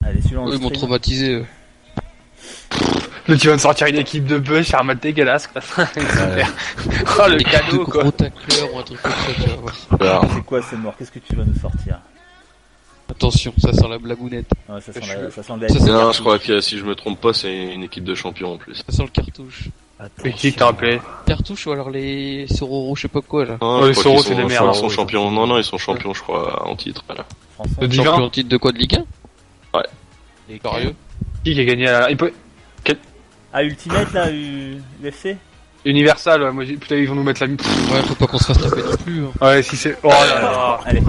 Allez, celui-là, Ils m'ont traumatisé. Là, tu vas me sortir une équipe de bœufs, faire un match dégueulasse, quoi. Super. Oh, le cadeau, quoi. Gros tacleur ou un truc comme ça, tu vas voir. C'est quoi ce mort? Qu'est-ce que tu vas nous sortir? Attention, ça sent la blagounette. Ouais, ça sent le Ça, non, je crois que si je me trompe pas, c'est une équipe de champions en plus. Ça sent le cartouche. Mais qui t'a rappelé? Cartouche ou alors les Sororo, je sais pas quoi, là. Non, les Sororo, c'est des merdes. Ils sont champions. Non, ils sont champions, je crois, en titre, là. Champion en titre de quoi, de Ligue 1? Ouais. Et sérieux? Qui a gagné à la... Ah, Ultimate, là, UFC? Universal, ouais, moi, putain, ils vont nous mettre la... Ouais, faut pas qu'on se fasse taper non plus. Hein. Ouais, si c'est... Oh là là. Allez.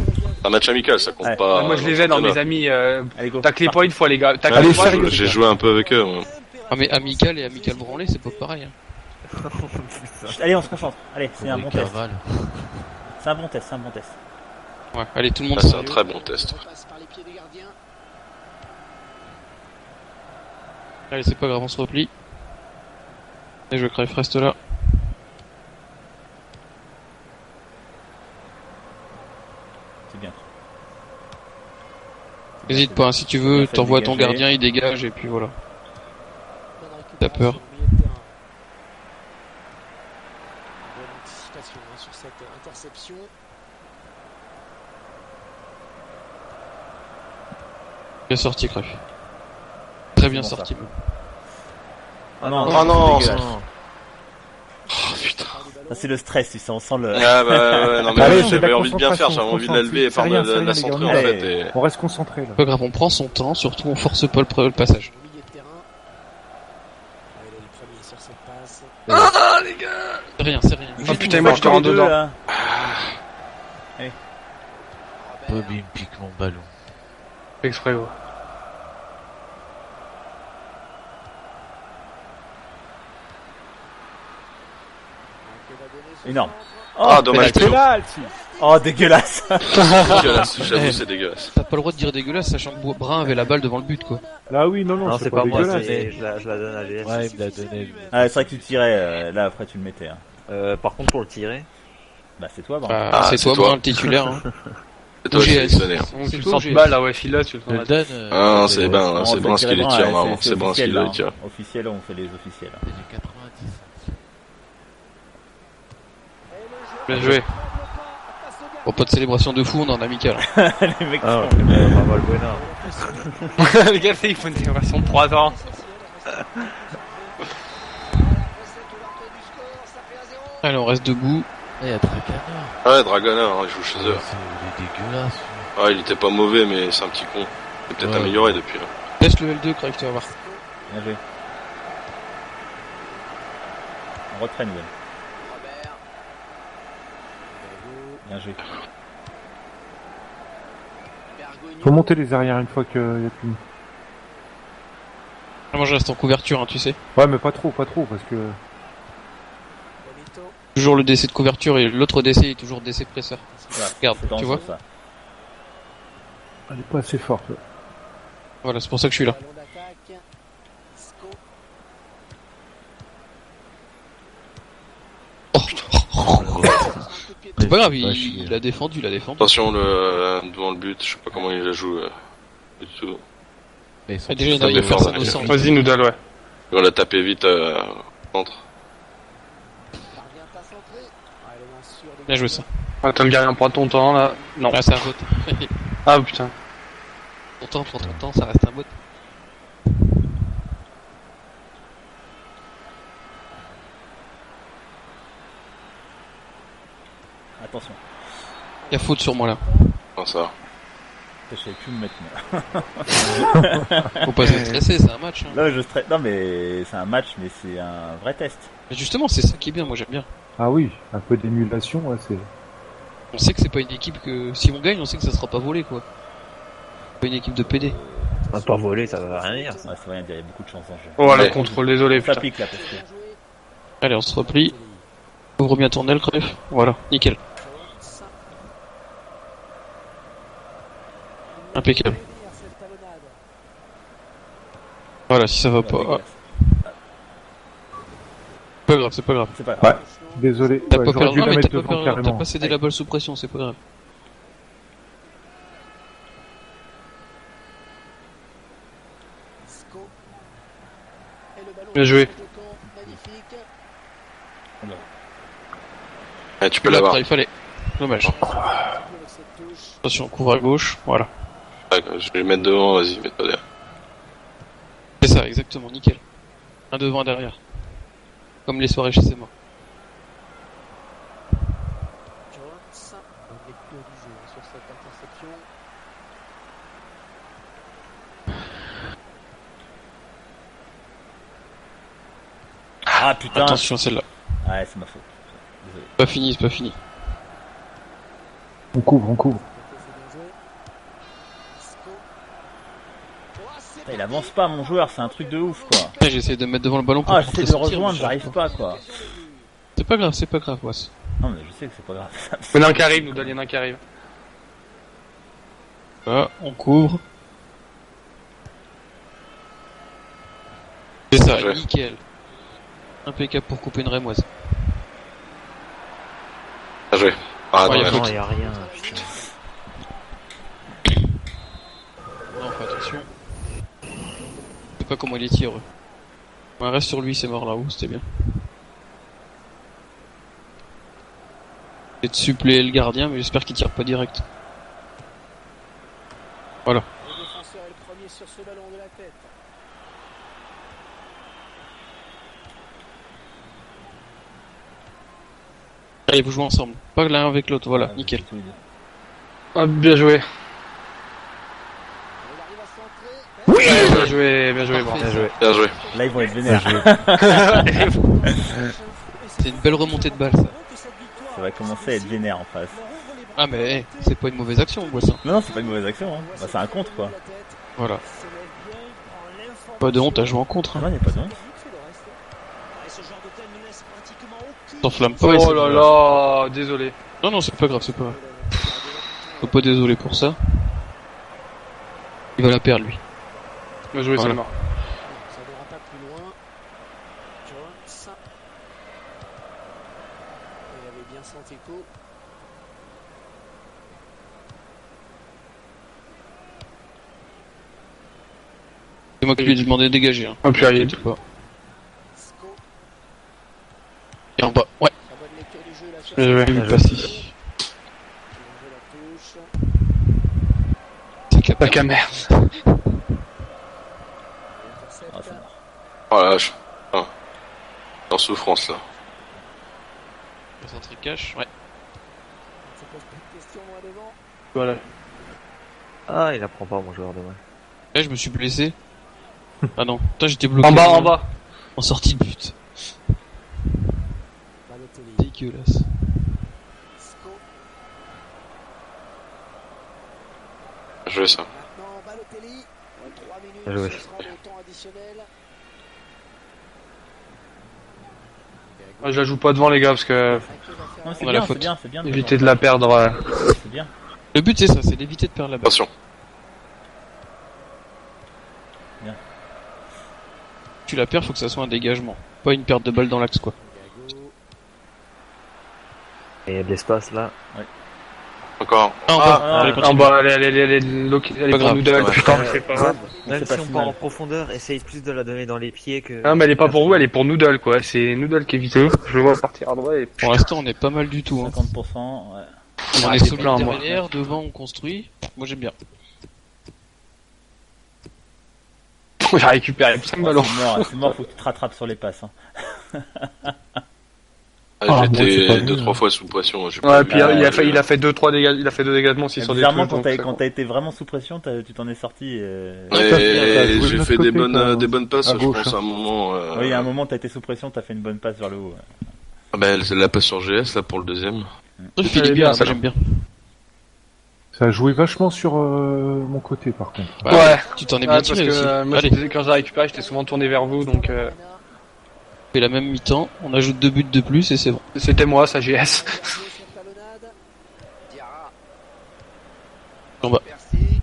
Un match amical, ça compte pas. Moi, je les ai dans mes amis, Allez, go. Taclez pas une fois, les gars. Allez, j'ai joué un peu avec eux, moi. Ah, mais amical et amical branlé, c'est pas pareil, hein. Allez, on se concentre. Allez, c'est un bon test. C'est un bon test. Ouais, allez, tout le monde. C'est un très bon test. Allez, c'est pas grave, on se replie. Et je crève, reste là. C'est bien. N'hésite pas, hein, si tu veux, t'envoies ton gardien, il dégage, et puis voilà. T'as peur. Bonne anticipation sur cette interception. Bien sorti, crève. Très bien sorti. Oh non, Oh putain. Ça, c'est le stress, tu sais, on sent le... Ah ouais, non mais Allez, j'avais envie de bien faire, j'avais envie de la lever et faire de la centrer en fait. Et... On reste concentré là. Pas grave, on prend son temps, surtout on force pas le passage. Au milieu de terrain. Il est le premier sur cette passe. Ah les gars. C'est rien. Oh putain, moi je te rentre dedans. Bobby me pique mon ballon. Exprès, ouais. Énorme. Ah dommage, Oh, dégueulasse. dégueulasse, j'avoue c'est dégueulasse. T'as pas le droit de dire dégueulasse, sachant que Brun avait la balle devant le but, quoi. Ah oui, non, Non, c'est pas moi, dégueulasse. je la donne à GS. Ouais, il me l'a donné, lui. Ah, c'est vrai que tu tirais, là, après tu le mettais. Hein. Par contre, pour le tirer. Bah, c'est toi, Bah, c'est toi, Brun, le titulaire. Hein. C'est toi qui GS. sélectionné. Tu le sens mal, là, ouais, file là, tu le Je le sens. donne. Ah c'est Brun qui les tire, normalement. C'est C'est Brun qui officiel, les tire. Officiel, on fait les officiels. C'est du 90. Bien joué. Bon, pas de célébration de fou, on est en amical. Les mecs Ah, sont... Raval Buena. Les gars, ils font une version de 3 ans. Allez, on reste debout. Il y a Dragana. Ouais, Dragoneur, il joue chez eux. Il est dégueulasse. Ah, il était pas mauvais, mais c'est un petit con. Il est peut-être amélioré depuis là. Laisse le L2, Crève, tu vas voir. Bien joué. On reprend, nouvelle. Bien joué. Faut monter les arrières une fois qu'il y a plus. Moi, je reste en couverture, hein, tu sais. Ouais, mais pas trop, parce que. Toujours le DC de couverture et l'autre DC est toujours DC presseur. Regarde, tu vois. Ça. Elle est pas assez forte. Là. Voilà, c'est pour ça que je suis là. C'est pas grave, il a défendu, Attention, devant le but, je sais pas comment il la joue du tout. Ah, déjà, il a fait ça au centre. Vas-y, Noodle, ouais. Il va la taper vite entre. Bien joué ça. Attends, le gardien, prends ton temps, là. Non. Ah, c'est un bot. Ah, putain. Prends ton temps, ça reste un bot. Attention. Y'a faute sur moi là. Non, ça va. Je savais plus me mettre, moi. Faut pas se stresser, c'est un match. Hein. Non, je stresse. Non, mais c'est un match, mais c'est un vrai test. Mais justement, c'est ça qui est bien, moi j'aime bien. Ah oui, un peu d'émulation, ouais, c'est. On sait que c'est pas une équipe que... Si on gagne, on sait que ça sera pas volé, quoi. Pas une équipe de PD. On pas voler, ça va rien dire. Ouais, ça va rien dire, il y a beaucoup de chance en jeu. Oh, le Ouais. contrôle, désolé, Ça putain. pique, là, parce que... Allez, on se replie. Ouvre bien ton aile, Crève. Voilà, nickel. Impeccable. Voilà, si ça va pas... Pas grave, c'est pas grave. C'est pas grave. Ouais, désolé. T'as Ouais, pas j'aurais perdu, dû non, la mais mettre t'as devant pas carrément. cédé la balle sous pression, c'est pas grave. Bien joué. Tu peux l'avoir. Il fallait. Dommage. Attention, couvre à gauche, voilà. Je vais le mettre devant, vas-y, mets pas derrière. C'est ça, exactement, nickel. Un devant, un derrière. Comme les soirées chez moi. Ah putain. Attention, celle-là. Ouais, c'est ma faute. Désolé. C'est pas fini, c'est pas fini. On couvre, on couvre. Putain, il avance pas mon joueur, c'est un truc de ouf quoi. Ouais, j'essaie de me mettre devant le ballon pour Ah, j'essaie de le sortir, rejoindre, mais j'arrive pas quoi. C'est pas grave, Wass. Non mais je sais que c'est pas grave. Il y en a un qui arrive, Noodle, il y en a un qui arrive. Voilà, on couvre. C'est ça, Ouais. nickel. Impeccable pour couper une rémoise. Bien joué. Ah, Ouais, dommage. Non, y a rien, putain. Non, fais attention. Je sais pas comment il est tiré. Ouais, reste sur lui, c'est mort là-haut, c'était bien. J'ai de suppléer le gardien, mais j'espère qu'il tire pas direct. Voilà. Le défenseur est le premier sur ce ballon de la tête. Allez, vous jouez ensemble. Pas l'un avec l'autre, voilà, nickel. Ah, bien joué. Il arrive à centrer. Bien joué, bien joué, bon. Parfait. Bien joué. Bien joué. Là ils vont être vénères. C'est une belle remontée de balle, ça. Ça va commencer à être vénère en face. Ah, mais hey, c'est pas une mauvaise action, Boissin. Non, non, c'est pas une mauvaise action, hein. Bah, c'est un contre quoi. Voilà. Pas de honte à jouer en contre, Ah hein. non, y'a pas de honte. T'enflamme pas. Oh essaie de- là là, désolé. Non, non, c'est pas grave, c'est pas grave. Faut pas désolé pour ça. Il va la perdre, lui. Bien joué, Voilà. c'est mort. Ça n'ira pas plus loin. Jones. Il avait bien senti le coup. C'est moi qui lui ai demandé de dégager, hein. Oh, puis allez. T'inquiète pas. Sco. Et en bas, ouais. La bonne lecture du jeu là sur Bien joué. J'ai vu Bien le joué. passer. la touche. C'est capable. La caméra. Il Ah, intercepte. c'est mort. Oh la vache. Ah. En souffrance là. Le centre cache, ouais. On se pose plus de questions moi devant. Voilà. Ah, il apprend pas, mon joueur, dommage. Là, je me suis blessé. Ah non, putain, j'étais bloqué. En bas, en bas. En sortie de but. Balotelli. Dégueulasse. Sco. Bien joué ça. Maintenant Balotelli. 3 minutes. Bien joué. Ce sera le temps additionnel. Ah, je la joue pas devant, les gars, parce que Non, c'est On a la bien, faute. c'est bien, c'est bien. éviter de la perdre. C'est bien. Le but, c'est ça, c'est d'éviter de perdre la balle. Attention. Tu la perds, faut que ça soit un dégagement. Pas une perte de balle dans l'axe, quoi. Gago. Et il y a de l'espace, là. Encore. Ah, en bas. Ah, Allez, En continue. bas, elle est Pas pour grave. Noodle, Ouais. putain, c'est pas grave. Même c'est si pas on si part mal. en profondeur, essaye plus de la donner dans les pieds que... Ah, mais elle est pas pour vous, elle est pour Noodle, quoi. C'est Noodle qui est vite. Je le vois partir à droite et Pour l'instant, on est pas mal du tout, hein. 50%, ouais. On Ah, est il est solide plein, moi. derrière, devant, on construit. Moi, j'aime bien. j'ai récupéré 5 ballons. C'est mort, faut que tu te rattrapes sur les passes. Hein. Ah, Ah, bon, c'est j'étais pas vu, 2-3 hein. fois sous pression. J'ai Ouais, pas puis vu, il a fait 2-3 dégâts, il a fait 2 dégagements aussi sur des Bizarrement, trucs. quand t'as été vraiment sous pression, tu t'en es sorti. T'as joué Et de j'ai notre fait côté, des bonnes passes, à je gauche, pense, hein. à un moment. Oui, il y a un moment, t'as été sous pression, t'as fait une bonne passe vers le haut. Ouais. Ah bah, elle la passe sur GS, là, pour le deuxième. Je finis bien, bien, ça, ça, là. j'aime bien. Ça a joué vachement sur mon côté, par contre. Bah, Ouais. Tu t'en es Ouais, bien parce tiré que aussi. moi, Allez, quand j'ai récupéré, j'étais souvent tourné vers vous, donc on fait la même mi-temps, on ajoute 2 buts de plus et c'est bon. c'était moi, ça GS. Diarra. En bas. Percy.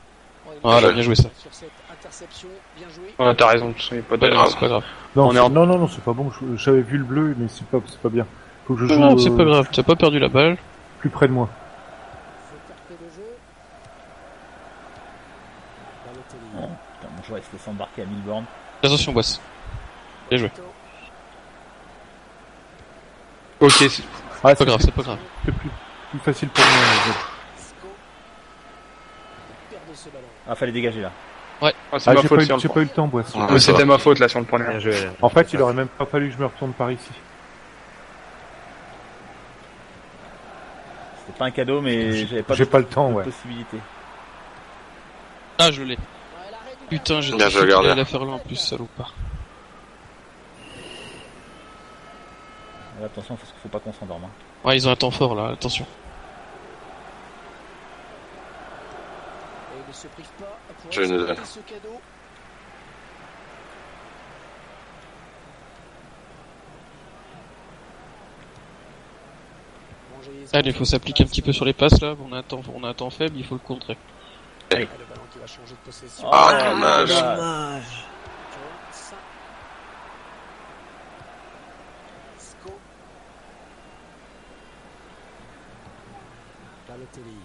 Voilà, bien joué ça. Sur cette interception, bien joué. Ouais, t'as raison, c'est pas Pas de grave, c'est pas grave. Non, On est en- non, c'est pas bon. J'avais vu le bleu, mais c'est pas bien. Faut que je joue Non, c'est pas grave, t'as pas perdu la balle. plus près de moi. Faut carter le jeu. Balotelli. Bon, putain, mon joueur est se laisser embarquer à 1000 bornes. Attention, boss. Bien joué. Ok, Ouais, C'est pas grave, c'est pas grave. C'est plus facile pour moi. Sco. Perd de ce ballon. Ah, fallait dégager là. ah, c'est ma faute si on J'ai le pas eu le temps, Boisson. Ouais. prend. C'était ma faute là si on le prenait. Bien joué. Là. En fait, il aurait même pas fallu que je me retourne par ici. C'était pas un cadeau, mais j'avais pas J'ai pas le temps, de ouais. possibilité. Ah, je l'ai. Ouais, l'arrêt du Putain, j'ai Bien joué, gardien. la faire là en plus, salopard. Ouais, attention, faut pas qu'on s'endorme. Hein. Ouais, ils ont un temps fort là, attention. Et il ne se prive pas pour J'ai une idée. exploiter ce cadeau. Manger les Allez, faut s'appliquer un petit peu sur les passes là, on a un temps faible, il faut le contrer. Ah, le ballon qui va changer de possession. Ah, dommage. Dommage. Jones. Sco. Balotelli.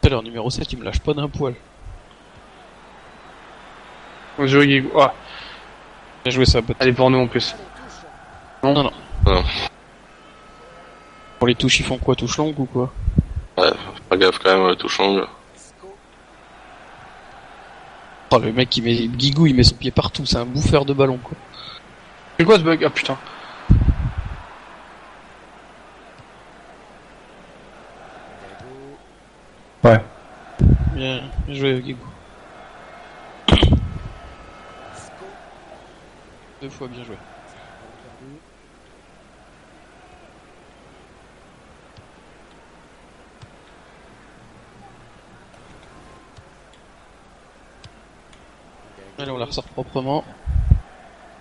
Tout à l'heure, numéro 7, il me lâche pas d'un poil. On joue Guigou. Ah, Bien joué ça, pote. elle est pour nous en plus. Non, non. Non. Pour les touches, ils font quoi? Touche longue ou quoi? Ouais, pas gaffe quand même, touche longue. Sco. Oh, le mec, Guigou, il met son pied partout, c'est un bouffeur de ballon quoi. C'est quoi ce bug? Ah putain. Gago. Ouais. Bien joué, Guigou. Sco. 2 fois bien joué. Ballon perdu. Gago. Allez, on la ressort proprement.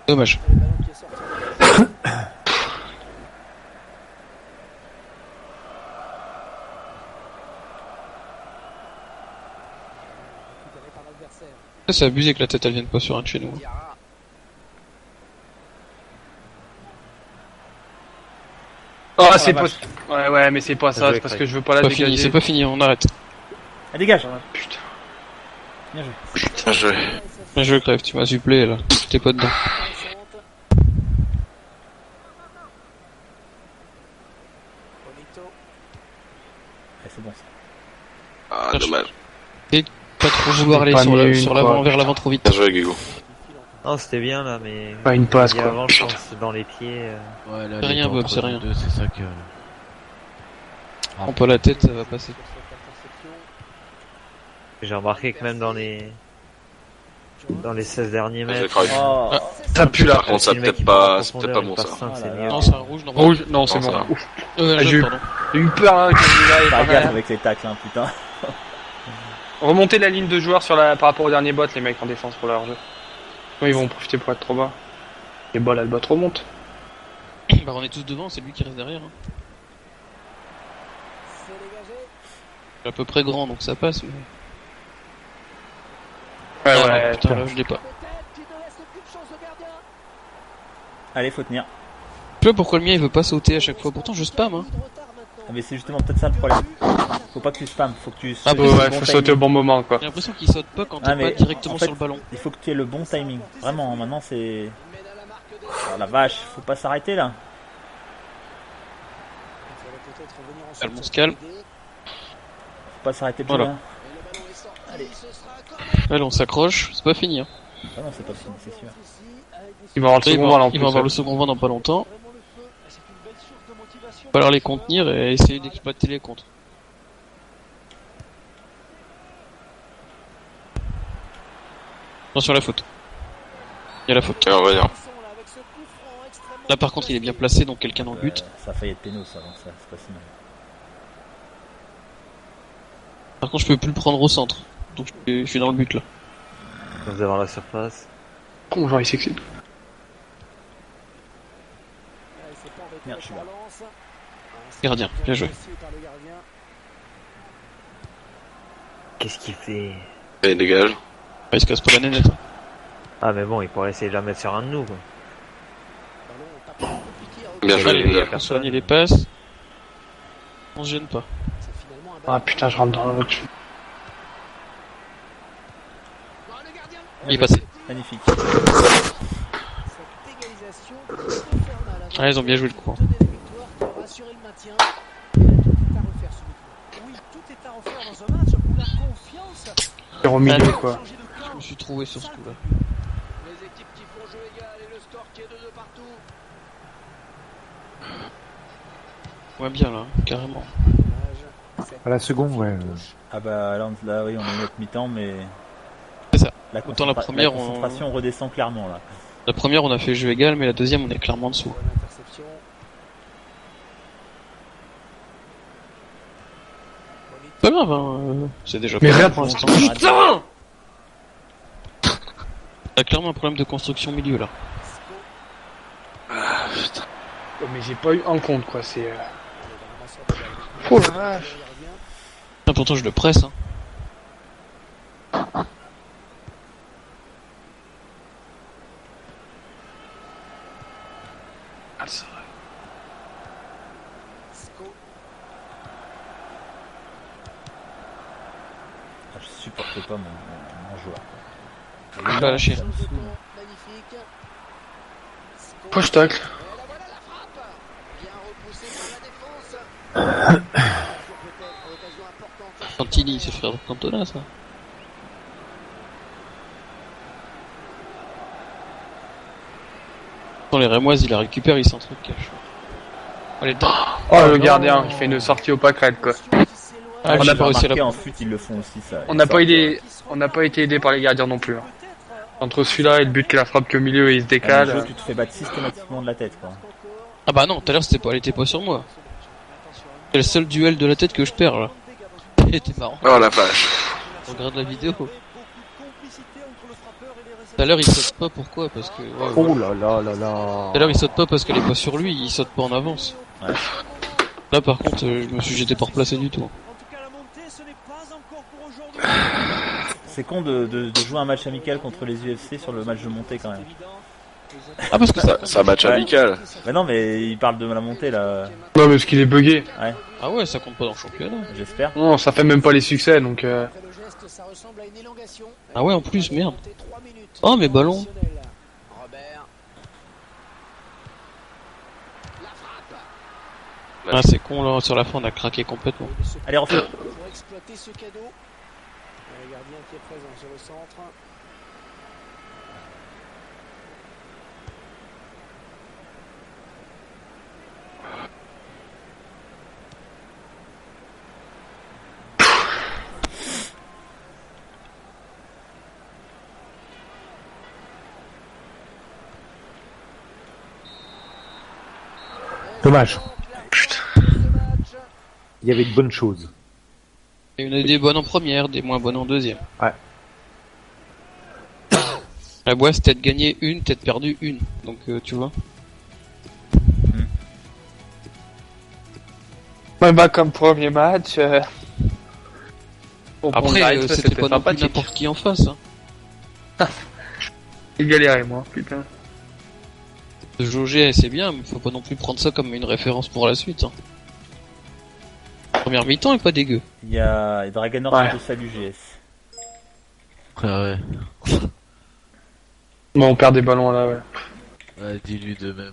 Dommage. Le ballon qui est sorti. Récupéré par l'adversaire. Ça, c'est abusé que la tête elle vienne pas sur un de chez nous. Diarra. Ah, c'est pas. vache. Ouais, mais c'est pas ça, Joué, c'est parce Craig. que je veux pas la C'est pas dégager. fini, c'est pas fini, on arrête. Ah, dégage. Putain. Bien joué. Bien joué. Bien joué, Crève, tu m'as supplé là. T'es pas dedans. Bonito. Ouais, c'est bon ça. Ah, dommage. Pas trop vouloir aller pas sur mis une sur fois, l'avant, vers l'avant trop vite. Bien joué, Guigou. Non, c'était bien là, mais. Pas une passe Et quoi. avant, je pense, dans les pieds. Ouais, là, C'est rien, les temps Bob, entre c'est les rien. deux, c'est ça que... Prends pas la tête, ça va passer. Sur cette interception. J'ai remarqué que même dans les 16 derniers Bien joué, mètres. Cruyff. Oh, Ça pue là. Par contre, ça si le mec, peut-être il part en pas, c'est peut-être pas bon profondeur, il ça. passe cinq, Oh c'est là mieux. là. Non, c'est un rouge, non. Rouge, non, c'est Non, bon. ça va. Ouf. Jaune, j'ai eu- pardon. J'ai eu peur hein, que le gars, il pas est gaffe pas- avec les tacles, hein, putain. Remonter la ligne de joueurs par rapport au dernier bot, les mecs en défense pour leur jeu. Sinon, ils vont en profiter pour être trop bas. Et bah là, le bot remonte. Bah, on est tous devant, c'est lui qui reste derrière. Hein. C'est dégagé. Il est à peu près grand, donc ça passe. Mais... Ouais, Ah, ouais. putain, là, je l'ai pas. Peut-être qu'il ne laisse aucune chance au gardien. Allez, faut tenir. Je sais pas pourquoi le mien il veut pas sauter à chaque fois. Pourtant, je spam. Hein. Beaucoup de retard maintenant. Ah, mais c'est justement peut-être ça le problème. Faut pas que tu spammes, faut que tu Ah, sautes bah, au Ouais, bon faut sauter au timing. bon moment quoi. J'ai l'impression qu'il saute pas quand Ah, t'es mais pas directement en fait, sur le ballon. Il faut que tu aies le bon timing. Vraiment, maintenant c'est... Il mène à la marque des Oh la vache, faut pas s'arrêter là. Il fallait peut-être revenir en Calme, on sortie se calme. pour aider. Faut pas s'arrêter de Voilà. jouer, hein. Et le ballon est sorti. Allez. Ce sera un corner. Allez, on s'accroche, c'est pas fini. Hein. Ah non, c'est pas fini, c'est sûr. Il va avoir le Après, second ball en il plus. va avoir ouais. le second vent dans pas longtemps. Vraiment le feu. C'est une belle source de motivation. Il va falloir les contenir et essayer d'exploiter les contres. Attention à la faute. Il y a la faute. Tiens, on va dire. Là par contre il est bien placé donc quelqu'un dans le but. Ça a failli être péno ça, donc ça c'est pas si mal. Par contre je peux plus le prendre au centre. Donc je suis dans le but là. Vous avez la surface. Con, genre il s'excite. Merde, je suis là. Gardien, bien joué. Qu'est-ce qu'il fait? Et dégage. Ah, il se casse pas la nénette. Hein. Ah, mais bon, il pourrait essayer de la mettre sur un de nous, quoi. Bien joué, Allez, Linda. on soigne les passes. On se gêne pas. Ah putain, je rentre dans l'autre. Il est passé. Magnifique. Cette égalisation infernale. Ah, ils ont bien joué le coup. Tenait la victoire pour assurer le maintien. Et là, tout est à refaire ce week-end. Oui, tout est à refaire dans un match où la confiance Au milieu, quoi. change de Je camp. me suis trouvé sur ce coup-là. Les équipes qui font jeu égal et le score qui est de 2 partout. Ouais, bien là, carrément. À la seconde, ouais. Ah bah là, oui, on est notre mi-temps, mais C'est ça. la, Autant la première, la concentration redescend clairement là. La première, on a fait jeu égal, mais la deuxième, on est clairement en dessous. Bonne interception. Pas grave, hein. C'est déjà Mais pas regarde, pour l'instant. putain! On a clairement un problème de construction milieu là. Oh, mais j'ai pas eu en compte, quoi, c'est... Oh la vache! Ah, pourtant, je le presse. Hein. Ah, c'est vrai. Ah, je supporte pas mon joueur. Il va lâcher. Push tacle. Santini, c'est frère de Cantona, ça. Dans les Rémoises, il la récupère, il s'entre-cache. Allez, Oh, le gardien, il fait une sortie au pâquerette, quoi. Ah, On j'ai a pas réussi à remarqué, la... en fut, ils le font aussi ça. On n'a pas été aidé par les gardiens non plus. Hein. Entre celui-là et le but qui la frappe qu'au milieu et il se Ah, le décale. jeu, tu te fais battre systématiquement de la tête quoi. Ah bah non, tout à l'heure, elle était pas sur moi. C'est le seul duel de la tête que je perds, là. C'était marrant. Oh la vache. On regarde la vidéo. Tout à l'heure, il saute pas, pourquoi? Parce que... ouais, Oh là là là là. Tout à l'heure, il saute pas parce qu'elle est pas sur lui, il saute pas en avance. Ouais. Là, par contre, j'étais pas replacé du tout. C'est con de jouer un match amical contre les UFC sur le match de montée quand même. Ah, parce que C'est un match Ouais. amical. Mais non, mais il parle de la montée là. Non, mais parce qu'il est bugué. Ouais, Ah ouais, ça compte pas dans le championnat. j'espère. Non, ça fait même pas les succès, donc... Ah ouais, en plus, merde. Oh, mes ballons. Ah, c'est con, là, sur la fin, on a craqué complètement. Allez, refais. Pour exploiter ce cadeau. Le gardien qui est présent sur le centre. Dommage. Il y avait de bonnes choses. Il y en a des bonnes en première, des moins bonnes en deuxième. Ouais. La Boisse, tête gagnée une, tête perdue une. Donc, tu vois. Ouais, bah, comme premier match... Bon, pour Après, Gaël, ça, c'était pas non plus sympathique. n'importe qui en face. Hein. Il galérait, moi, putain. Jauger, c'est bien, mais faut pas non plus prendre ça comme une référence pour la suite. Hein. Première mi-temps est pas dégueu. Il y a Draganor Ouais. qui te salue GS. Ah ouais. Bon, on perd des ballons, là, ouais. Ouais, dis-lui de même.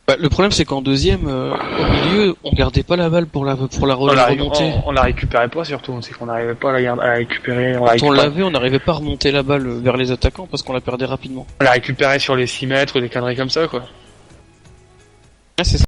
Bah, le problème, c'est qu'en deuxième, au milieu, on gardait pas la balle pour la remonter. On la récupérait pas, surtout. C'est qu'on n'arrivait pas à la récupérer. Quand on l'avait, on n'arrivait pas à remonter la balle vers les attaquants parce qu'on la perdait rapidement. On la récupérait sur les 6 mètres, des conneries comme ça, quoi. Ah, c'est ça.